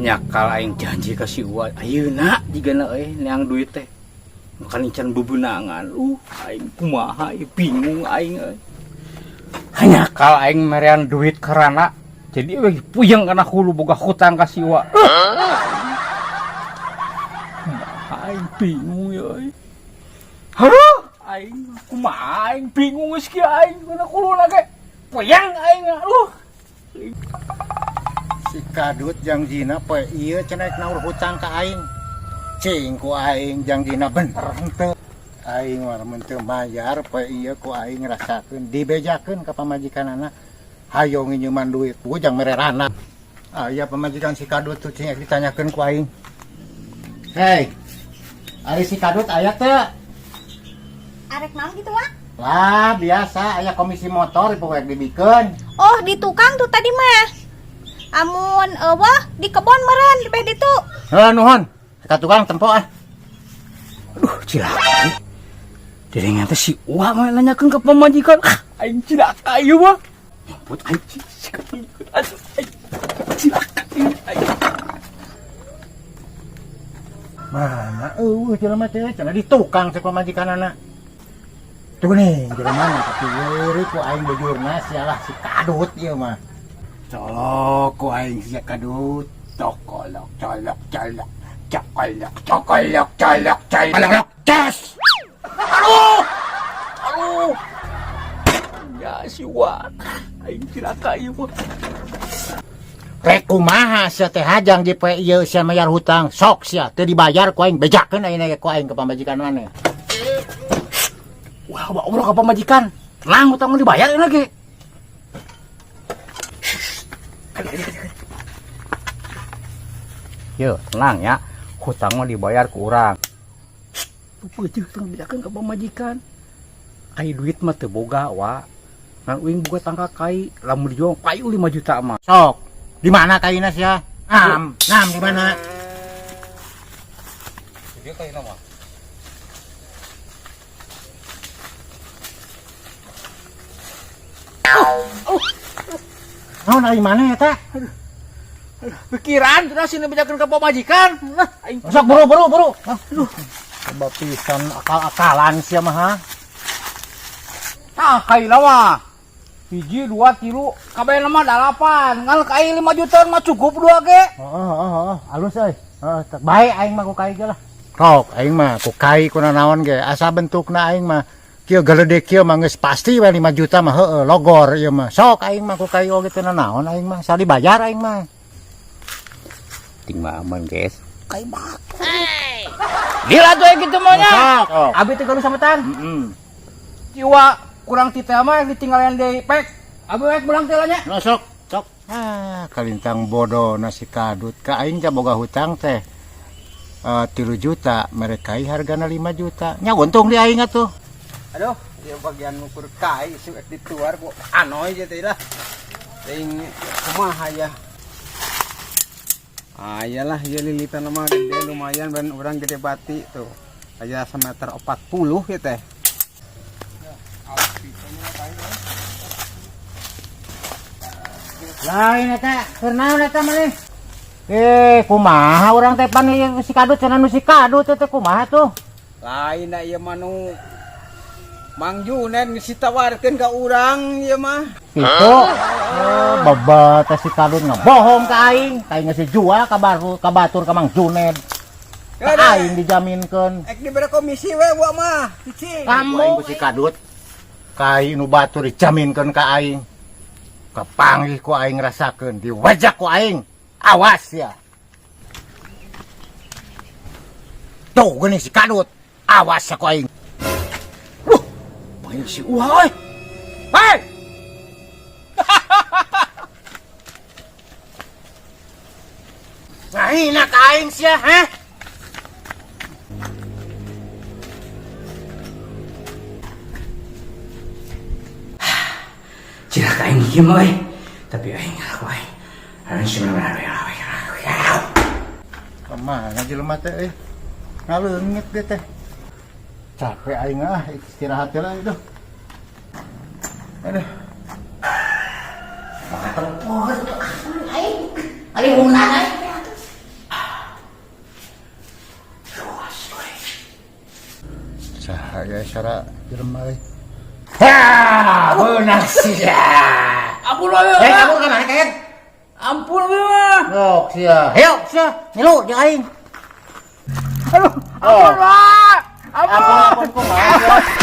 nyakal aing janji ka si Uwa ayeuna jigana neang duit teh makan can bebenangan aing kumaha bingung aing nyakal aing merean duit karana jadi we puyeng kana hulu boga hutang ka si Uwa aing bingung ya haruh aing kumaha aing bingung geus kieu aing kana hulu lagi puyeng aing si Kadut jangjina poe ieu cenah naur hutang ka aing. Cing ku aing jangjina bener henteu. Aing mah mun teu mayar poe ieu ku aing rasakeun dibejakeun ka pamajikanana. Hayo ngineuman duit bujang mererana. Aya pamajikan si Kadut tuh cing ditanyakeun ku aing. Hei. Ari si Kadut aya teu? Arek naon gitu mah? Lah biasa aya komisi motor poek dibikeun. Oh di tukang tuh tadi mah. Amun eueuh di kebon meureun di beh ditu. Heuh nuhun. Ka tukang tempo ah. Aduh cilaka. Derengan teh si Uwa mah nanyakeun ka pamajikan. Aing cilaka ieu mah. Nyambut aing sikap aduh cilaka aing. Mana jelema teh cenah di tukang cek pamajikanana. Tuh nih, jelema tapi eueuh ku aing bujurna sialah si Kadut ieu mah. Colok ku aing si Kadut, cokolok colok colok. Cokolok cokolok colok colok cas. Aduh. Ya si Uwa. Aing cilaka ieu mah. Rek kumaha sia teh hajang di poe ieu sia mayar hutang, sok sia teu dibayar ku aing bejakeun ayeuna ku aing ke pamajikan maneh. Wah, bawa ka pamajikan. Tenang hutang dibayar lagi. Yo, tenang ya. Hutang mah dibayar ku urang. Peuceuk tong bejakeun ka pamajikan. Ai duit mah teu boga wa. Ngan uing boga tangka kai, lamun dijual kayu 5 juta mah. Sok, di mana kaina sia? Nam di mana? Dia kaina mah. Naon ari mana eta? Pikiran sudah sini bejakeun ka pamajikan. Nah, aing sok buru. Aduh. Coba pisan akal-akalan sia mah ha. Tah kaina mah. 1, 2, 3, kabehna mah 8. Ngal kai 5 juta mah cukup dua ge. Heeh, alus euy. Heeh, bae aing mah ku kai ge lah. Sok aing mah ku kai ku naon ge, asa bentukna aing mah kieu geledek kieu mah geus pasti we 5 juta mah heueuh logor ieu mah. Sok aing mah ku kai oge teu naon aing mah, sali bayar aing mah. Ting mah aman, guys. Kai mah. Hey. Dila tuh gitu mah nya. Abi teh galuh sametan. Jiwa kurang titeh mah ditinggalan deui pek. Abi rek pulang teh nya. Sok. Kalintang bodoh nasi Kadut ka aing teh boga hutang teh 3 juta, mereka hargana 5 juta. Nya untung di aing atuh. Aduh, ya bagian ukur kai suek dituar bu anoy aja teh lah. Ting kumaha ya. Iyalah ya lilitan mah gede lumayan ban orang gede bati tuh. Aya semeter 40 ya teh. Lain eta, keur naon eta maneh? Kumaha urang teh pan si Kadut cenah nu si Kadut teh kumaha tuh? Lain da ieu mah nu Mang Junen ngisi tawarkeun ka urang ieu mah. Itu babat si Kadut ngebohong ka aing, ka aing geus jual ka batur ka Mang Junen. Ka aing dijaminkeun. Ek dibere komisi we gua mah. Cicing. Kamu si Kadut ka aing nu batur dijaminkeun ka aing. Kapanggih ku aing rasakeun, diwajak ku aing. Awas ya. Tuh gini si Kadut. Awas ya ku aing. Ayo si Uwa oi. Hei. Ngahina ka aing sia, ha? Cilaka aing ieu mah tapi aing aku aing. Aing sebenarnya Kemana jelema teh ngaleungit ge teh. Capek aing istirahat lah itu. Aduh. Aing munah aya sara jelema euy. Ha, beunang sia. Ampun we. Kamu ka mana kaen? Ampun we mah. Yok sia. Heok sia, ngilu jeung aing. Aduh, ampun, Pak. Ampun kumaha.